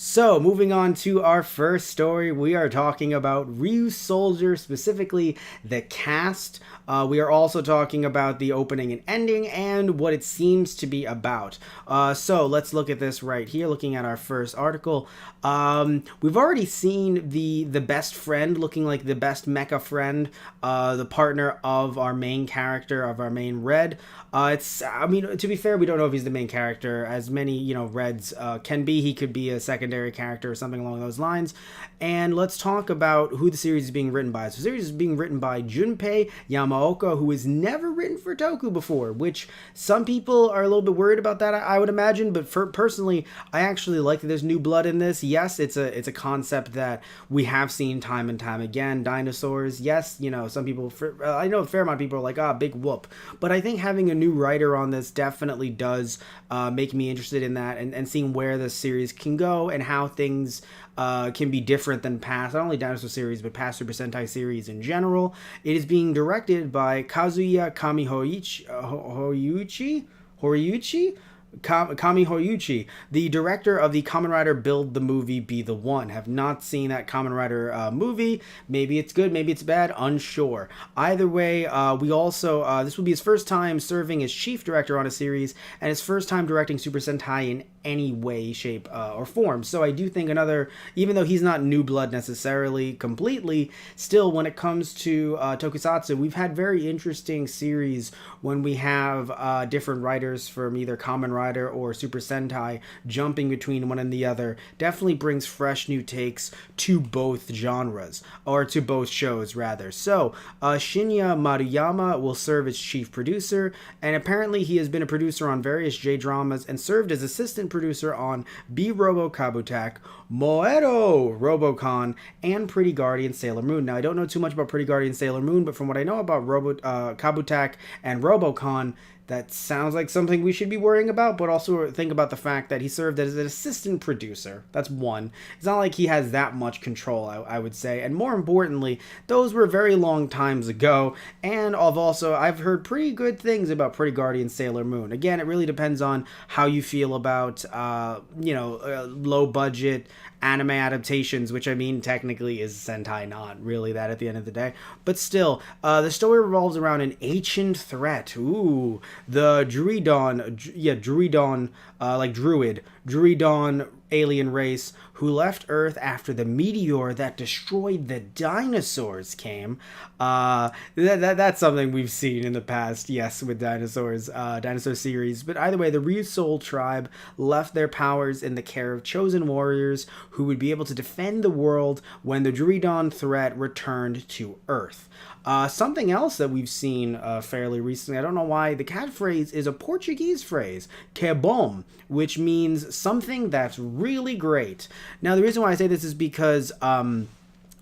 So, moving on to our first story, we are talking about Ryusoulger, specifically the cast. We are also talking about the opening and ending and what it seems to be about. So, let's look at this right here, looking at our first article. We've already seen the best friend looking like the best mecha friend, the partner of our main character, of our main Red. I mean, to be fair, we don't know if he's the main character. As many, Reds can be. He could be a secondary character or something along those lines. And let's talk about who the series is being written by. So the series is being written by Junpei Yamaoka, who has never written for Toku before, which some people are a little bit worried about that, I would imagine. But personally, I actually like that there's new blood in this. Yes, it's a concept that we have seen time and time again. Dinosaurs, yes, some people, I know a fair amount of people are like, big whoop. But I think having a new writer on this definitely does make me interested in that and seeing where this series can go and how things can be different than past, not only dinosaur series, but past Super Sentai series in general. It is being directed by Kazuya Horiyuchi? Kami Hoyuchi, the director of the Kamen Rider Build the Movie Be the One. Have not seen that Kamen Rider movie. Maybe it's good, maybe it's bad, unsure. Either way, we also, this will be his first time serving as chief director on a series, and his first time directing Super Sentai in any way, shape, or form. So I do think even though he's not new blood necessarily completely, still when it comes to Tokusatsu, we've had very interesting series when we have different writers from either Kamen Rider or Super Sentai jumping between one and the other. Definitely brings fresh new takes to both genres, or to both shows rather. So Shinya Maruyama will serve as chief producer, and apparently he has been a producer on various J-dramas and served as assistant producer on B-Robo Kabutak, Moero Robocon, and Pretty Guardian Sailor Moon. Now, I don't know too much about Pretty Guardian Sailor Moon, but from what I know about Kabutak and Robocon, that sounds like something we should be worrying about, but also think about the fact that he served as an assistant producer. That's one. It's not like he has that much control, I would say. And more importantly, those were very long times ago. And I've heard pretty good things about Pretty Guardian Sailor Moon. Again, it really depends on how you feel about, low budget anime adaptations, which I mean technically is Sentai, not really that at the end of the day. But still, the story revolves around an ancient threat. Ooh, the Druidon alien race who left Earth after the meteor that destroyed the dinosaurs came. That's something we've seen in the past, yes, with dinosaur series. But either way, the Ryusoul tribe left their powers in the care of chosen warriors who would be able to defend the world when the Druidon threat returned to Earth. Something else that we've seen fairly recently, I don't know why, the catchphrase is a Portuguese phrase, que bom, which means something that's really great. Now, the reason why I say this is because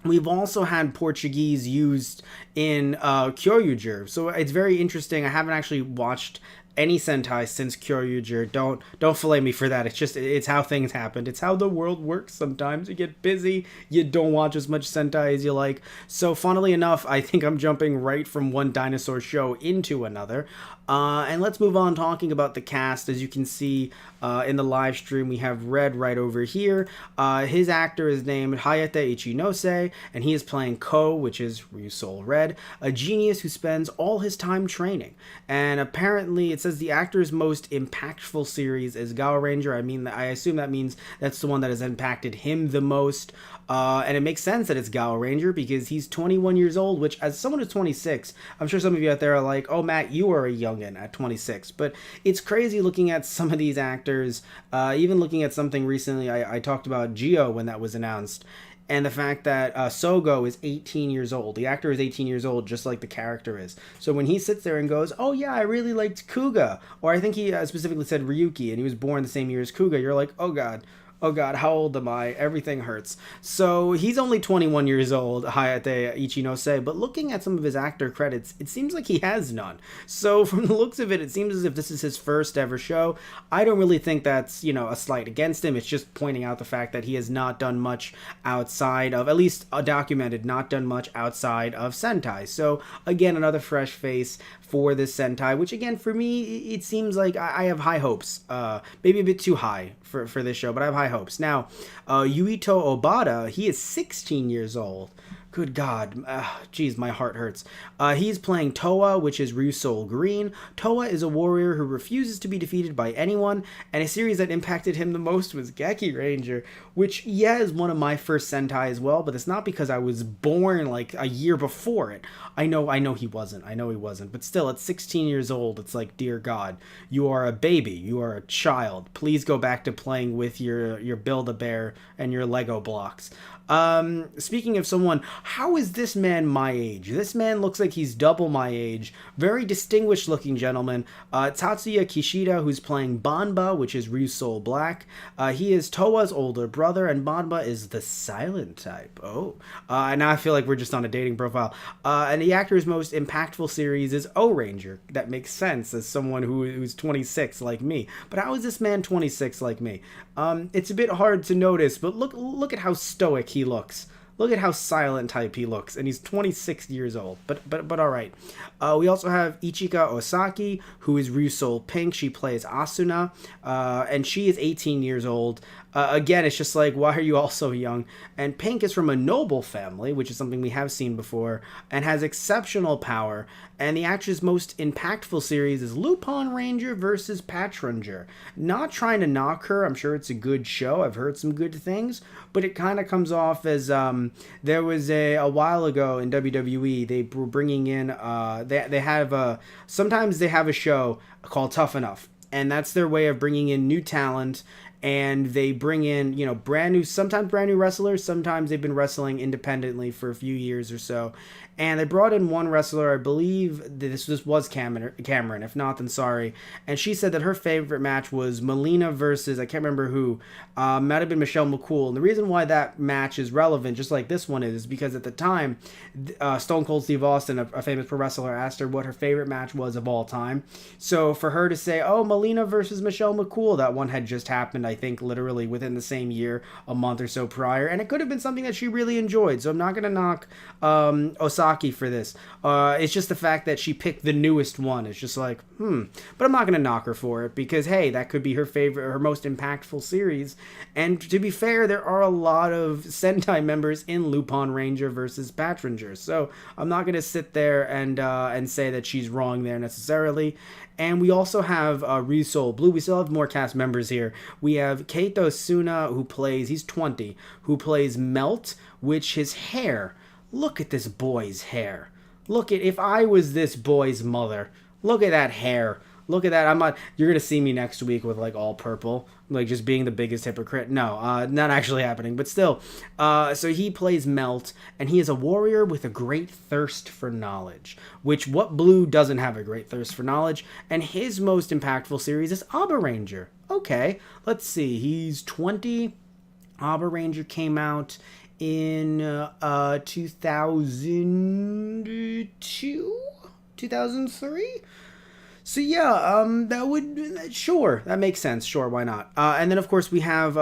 we've also had Portuguese used in Kyoryuger, so it's very interesting. I haven't actually watched any Sentai since Kyoryuger. Don't fillet me for that. It's how things happened. It's how the world works sometimes. You get busy, you don't watch as much Sentai as you like. So funnily enough, I think I'm jumping right from one dinosaur show into another. And let's move on talking about the cast. As you can see in the live stream, we have Red right over here. His actor is named Hayate Ichinose, and he is playing Ko, which is Ryusoul Red, a genius who spends all his time training. And apparently it says the actor's most impactful series is Gao Ranger. I assume that means that's the one that has impacted him the most. And it makes sense that it's Gao Ranger because he's 21 years old, which as someone who's 26, I'm sure some of you out there are like, oh, Matt, you are a youngin' at 26. But it's crazy looking at some of these actors, even looking at something recently. I talked about Geo when that was announced. And the fact that Sogo is 18 years old. The actor is 18 years old, just like the character is. So when he sits there and goes, oh yeah, I really liked Kuga, or I think he specifically said Ryuki, and he was born the same year as Kuga, you're like, oh God, how old am I? Everything hurts. So he's only 21 years old, Hayate Ichinose, but looking at some of his actor credits, it seems like he has none. So from the looks of it, it seems as if this is his first ever show. I don't really think that's, a slight against him. It's just pointing out the fact that he has not done much outside of, at least documented, not done much outside of Sentai. So again, another fresh face for this Sentai, which again, for me, it seems like I have high hopes, maybe a bit too high for this show, but I have high hopes. Now, Yuito Obata, he is 16 years old. Good God. Geez, my heart hurts. He's playing Towa, which is Ryusoul Green. Towa is a warrior who refuses to be defeated by anyone, and a series that impacted him the most was Geki Ranger, which, yeah, is one of my first Sentai as well, but it's not because I was born like a year before it. I know he wasn't. But still, at 16 years old, it's like, dear God, you are a baby. You are a child. Please go back to playing with your Build-A-Bear and your Lego blocks. Speaking of someone, how is this man my age? This man looks like he's double my age. Very distinguished looking gentleman. Tatsuya Kishida, who's playing Banba, which is Ryusoul Black. He is Towa's older brother, and Banba is the silent type. And now I feel like we're just on a dating profile. And the actor's most impactful series is O-Ranger. That makes sense as someone who's 26 like me. But how is this man 26 like me? It's a bit hard to notice, but look at how stoic he looks. Look at how silent type he looks, and he's 26 years old. But all right. We also have Ichika Osaki, who is Ryusoul Pink. She plays Asuna, and she is 18 years old. Again, it's just like, why are you all so young? And Pink is from a noble family, which is something we have seen before, and has exceptional power. And the actress' most impactful series is Lupin Ranger versus Patranger. Not trying to knock her. I'm sure it's a good show. I've heard some good things. But it kind of comes off as there was a while ago in WWE, they were bringing in, sometimes they have a show called Tough Enough. And that's their way of bringing in new talent. And they bring in, sometimes brand new wrestlers. Sometimes they've been wrestling independently for a few years or so. And they brought in one wrestler, I believe this was Cameron. If not, then sorry. And she said that her favorite match was Melina versus, I can't remember who, might have been Michelle McCool. And the reason why that match is relevant, just like this one is because at the time, Stone Cold Steve Austin, a famous pro wrestler, asked her what her favorite match was of all time. So for her to say, Melina versus Michelle McCool, that one had just happened, I think, literally within the same year, a month or so prior. And it could have been something that she really enjoyed. So I'm not going to knock Osaki for this. It's just the fact that she picked the newest one. It's just like, But I'm not going to knock her for it because, hey, that could be her favorite, her most impactful series. And to be fair, there are a lot of Sentai members in Lupin Ranger versus Patranger. So I'm not going to sit there and say that she's wrong there necessarily. And we also have Ryusoul Blue. We still have more cast members here. We have Keito Suna, he's 20, who plays Melt, which his hair... Look at this boy's hair. If I was this boy's mother, look at that hair. Look at that. You're going to see me next week with like all purple, like just being the biggest hypocrite. No, not actually happening, but still. So he plays Melt, and he is a warrior with a great thirst for knowledge, which what Blue doesn't have a great thirst for knowledge. And his most impactful series is Abba Ranger. Okay, let's see. He's 20. Abba Ranger came out in 2002, 2003. So yeah, that makes sense. Sure, why not? And then of course we have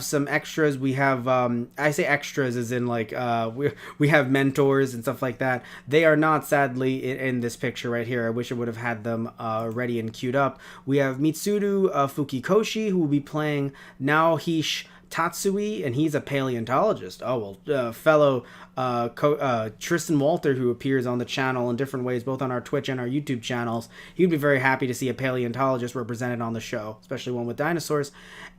some extras. We have I say extras as in like we have mentors and stuff like that. They are not sadly in this picture right here. I wish I would have had them ready and queued up. We have Mitsuru Fukikoshi, who will be playing Naohish Tatsui, and he's a paleontologist. Fellow Tristan Walter, who appears on the channel in different ways, both on our Twitch and our YouTube channels. He'd be very happy to see a paleontologist represented on the show, especially one with dinosaurs.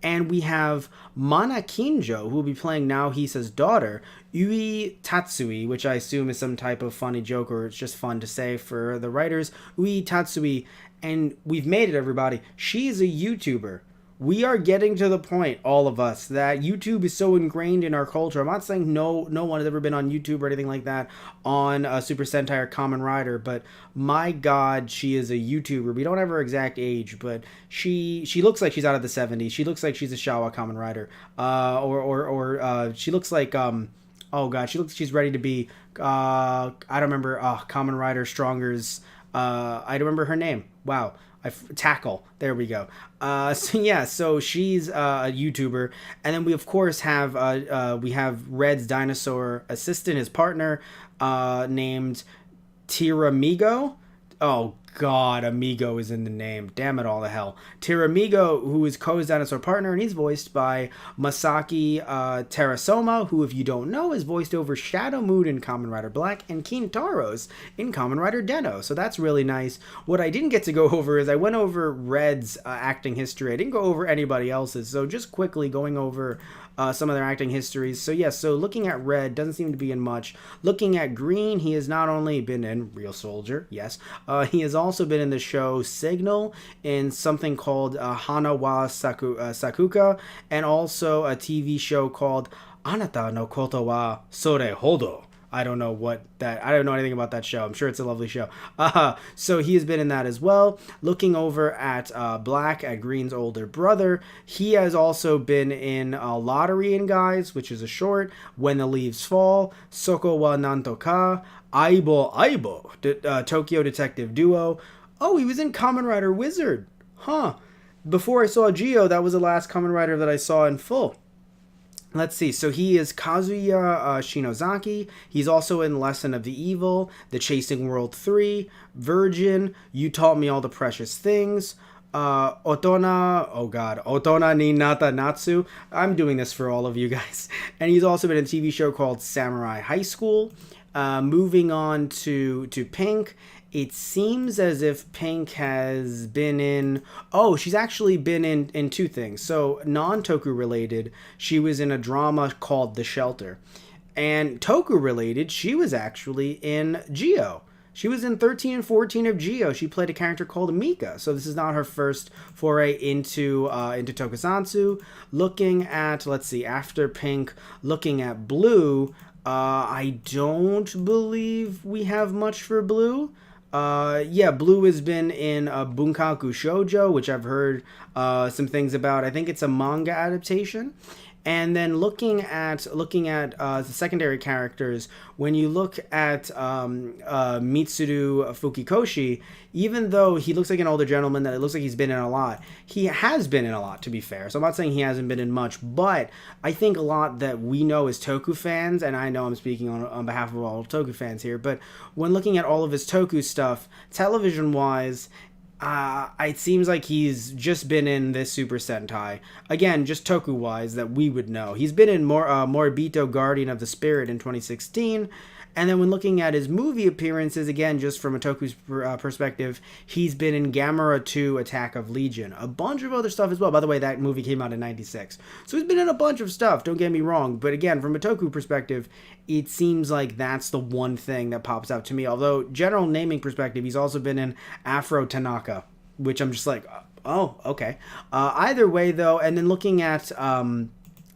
And we have Mana Kinjo, who will be playing Naohisa's daughter, Ui Tatsui, which I assume is some type of funny joke, or it's just fun to say for the writers. Ui Tatsui, and we've made it, everybody. She's a YouTuber. We are getting to the point, all of us, that YouTube is so ingrained in our culture. I'm not saying no one has ever been on YouTube or anything like that on Super Sentai or Kamen Rider, but my God, she is a YouTuber. We don't have her exact age, but she looks like she's out of the 70s. She looks like she's a Showa Kamen Rider, or she looks like she's ready to be I don't remember Kamen Rider Stronger's. I don't remember her name. Wow. Tackle. There we go. So she's a YouTuber, and then we of course have Red's dinosaur assistant, his partner, named Tiramigo. Oh God, Amigo is in the name. Damn it all to hell. Tiramigo, who is Ko's dinosaur partner, and he's voiced by Masaki Terasoma, who, if you don't know, is voiced over Shadow Moon in Kamen Rider Black and Kintaros in Kamen Rider Den-O. So that's really nice. What I didn't get to go over is I went over Red's acting history. I didn't go over anybody else's. So just quickly going over some of their acting histories. So yes, so looking at Red, doesn't seem to be in much. Looking at Green, he has not only been in Ryusoulger, yes, he has also been in the show Signal, in something called Hana wa Sakuka, and also a TV show called Anata no Koto wa Sore Hodo. I don't know anything about that show. I'm sure it's a lovely show. So he has been in that as well. Looking over at Black, at Green's older brother, he has also been in Lottery and Guys, which is a short, When the Leaves Fall, Soko wa Nantoka, Aibo, Tokyo Detective Duo. Oh, he was in Kamen Rider Wizard. Huh. Before I saw Geo, that was the last Kamen Rider that I saw in full. Let's see. So he is Kazuya Shinozaki. He's also in Lesson of the Evil, The Chasing World 3, Virgin, You Taught Me All the Precious Things, Otona ni Nata Natsu. I'm doing this for all of you guys. And he's also been in a TV show called Samurai High School. Moving on to Pink. It seems as if Pink has been in... Oh, she's actually been in two things. So, non-Toku related, she was in a drama called The Shelter. And Toku related, she was actually in Geo. She was in 13 and 14 of Geo. She played a character called Mika. So this is not her first foray into Tokusatsu. Looking at, let's see, after Pink, looking at Blue, I don't believe we have much for Blue. Blue has been in Bunkaku Shoujo, which I've heard some things about. I think it's a manga adaptation. And then looking at the secondary characters, when you look at Mitsuru Fukikoshi, even though he looks like an older gentleman that it looks like he's been in a lot, he has been in a lot, to be fair. So I'm not saying he hasn't been in much, but I think a lot that we know as Toku fans, and I know I'm speaking on behalf of all Toku fans here, but when looking at all of his Toku stuff, television-wise, it seems like he's just been in this Super Sentai. Again, just Toku-wise that we would know. He's been in Moribito Guardian of the Spirit in 2016. And then when looking at his movie appearances, again, just from a Toku's perspective, he's been in Gamera 2 Attack of Legion. A bunch of other stuff as well. By the way, that movie came out in 96. So he's been in a bunch of stuff, don't get me wrong. But again, from a Toku perspective, it seems like that's the one thing that pops out to me. Although, general naming perspective, he's also been in Afro Tanaka, which I'm just like, oh, okay. Either way, though, and then looking at...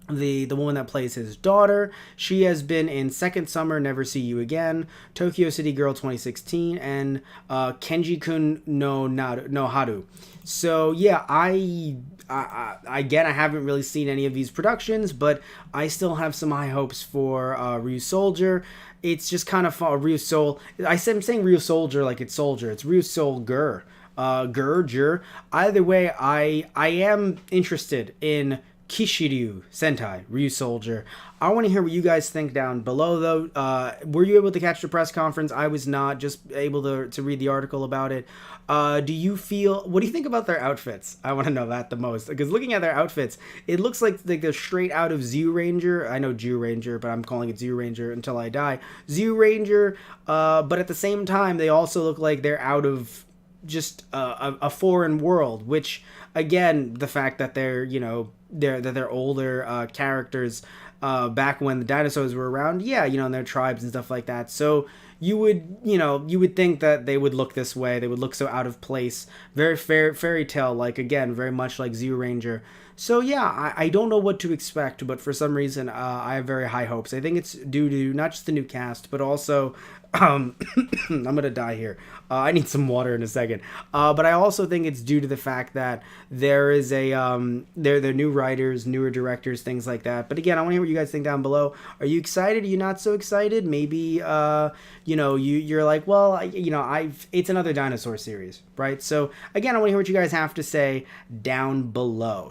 the woman that plays his daughter, she has been in Second Summer, Never See You Again, Tokyo City Girl 2016, and Kenji-kun no Haru. So yeah, I haven't really seen any of these productions, but I still have some high hopes for Ryusoulger. It's just kind of Ryusoul. I'm saying Ryusoulger like it's soldier. It's Ryusoulger. Gerger. Either way, I am interested in Kishiryu Sentai Ryusoulger. I want to hear what you guys think down below, though. Were you able to catch the press conference? I was not, just able to read the article about it. What do you think about their outfits? I want to know that the most, because looking at their outfits, it looks like they're straight out of Zyuranger. I know Zyuranger, but I'm calling it Zyuranger until I die. Zyuranger, but at the same time, they also look like they're out of just a foreign world, which, again, the fact that they're older characters back when the dinosaurs were around, and their tribes and stuff like that. So you would think that they would look this way. They would look so out of place, very fairy tale like, again, very much like Zyuranger. So yeah, I don't know what to expect, but for some reason I have very high hopes. I think it's due to not just the new cast, but also I'm gonna die here. I need some water in a second. But I also think it's due to the fact that there is they're new writers, newer directors, things like that. But again, I want to hear what you guys think down below. Are you excited? Are you not so excited? Maybe you're like, well, it's another dinosaur series, right? So again, I want to hear what you guys have to say down below.